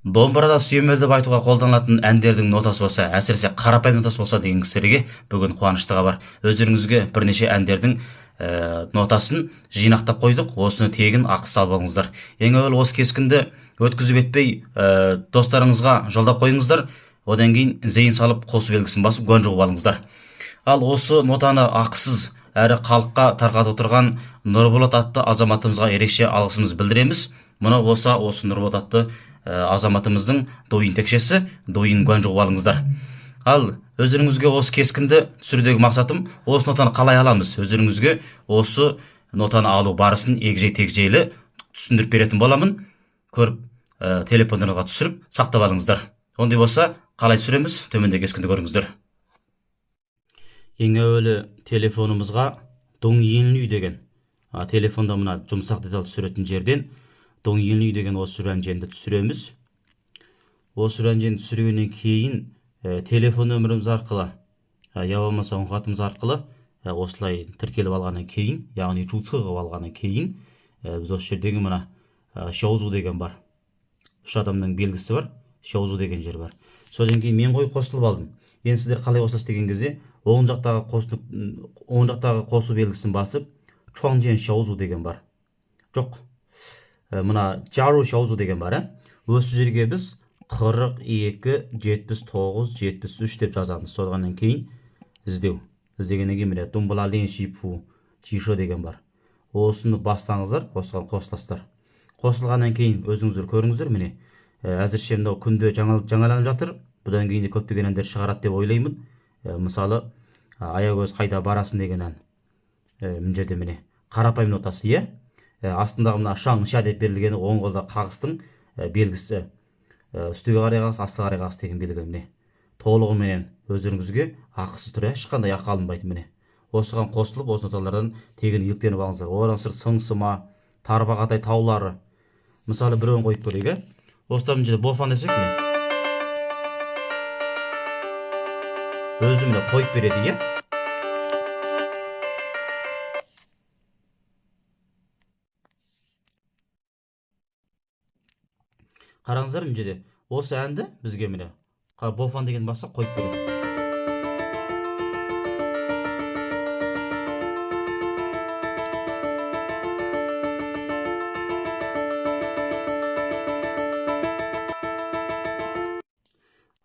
Домбырада сүйемел деп айтуға қолданылатын әндердің нотасы болса, әсіресе қарапайым нотасы болса деген кісілерге бүгін қуанышты хабар. Өздеріңізге бірнеше әндердің нотасын жинақтап қойдық. Осыны тегін ақы алып алыңыздар. Ең әуелі осы кескінді өткізіп етпей, достарыңызға жолдап қойыңыздар. Одан кейін зейін салып қосу белгісін басып гуан жұғып алыңыздар. Ал осы нотаны ақысыз әрі халыққа тарқатып отырған Нұрболат атты азаматымызға ерекше алғысымызды білдіреміз. Мынау болса осы Нұрболат атты азаматымыздың дойын текшесі, дойын гуан жұғып алыңыздар. Ал өздеріңізге осы кескінді түсірудегі мақсатым, осы нотаны қалай аламыз? Өздеріңізге осы нотаны алу барысын егжей-тегжейлі түсіндіріп беретін боламын. Көріп, телефондарыңызға түсіріп сақтап алыңыздар. Ондай болса, қалай түсіреміз? Төменде кескінді көріңіздер. Ең әуелі телефонымызға доң енлүй деген, телефонда мына жұмсақ деталь түсіретін жерден доң енлүй деген осы сүрәнженді түсіреміз. Осы сүрәнженді түсіргеннен кейін телефон нөміріміз арқылы, я болмаса үн арқылы осылай тіркеліп алғаннан кейін, яғни жуцы қылып алғаннан кейін, біз осы жердегі мына шаузу деген бар. Үш адамның белгісі бар, шаузу деген жер бар. Содан кейін мен қосылып алдым. Енді сіздер қалай қосасыз деген кезде, оң жақтағы қосу белгісін басып, чоңжен шаузу деген бар. Жоқ, мына жару шаузу деген бар. Осы жерге біз 42, 79, 73 деп жазамыз. Соғаннан кейін іздеу. Іздегеннен кейін міне думбалален шипу, чишо деген бар. Осыны бассаңыздар, осыған қосыласыздар. Қосылғаннан кейін өзіңіздер көріңіздер, міне әзірше мынау күнде жаңаланып жатыр. Бұдан кейін де көптеген әндер шығарады деп ойлаймын. Мысалы, аягөз қайда барасын деген ән. Мына жерде міне қарапайым нотасы, иә. Астындағы мына шаң-ша деп берілгені оң қолда қағыстың белгісі. Үстіге қарай қағыс, астыға қарай қағыс деген белгі міне. Толығыменен өздеріңізге ақысы түрі ешқандай ақы алынбайды міне. Осыған қосылып, осы ноталардан тегін еліктеніп алыңыздар. Одан сыр сыңсыма, тарбағатай таулары. Мысалы, біреуін қойып көрейік. Осылар мына жерде бофан десек міне. Өзімді қойып береді, е? Қараңыздар, мына жерде осы әнді бізге міне бофан деген баса қойып береді.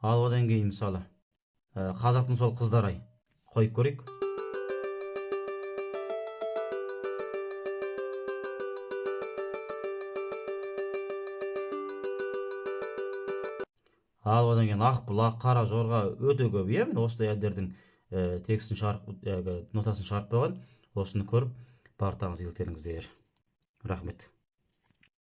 Ал одан кейін мысалы қазақтың сол қыздар-ай қойып көрейік. Ал одан кейін Ақбұлақ, Қара Жорға өте көп, иә, мен осындай әндердің текстін нотасын шығарып қойған. Осыны көріп, барлықтарыңыз еліктеніңіздер. Рахмет.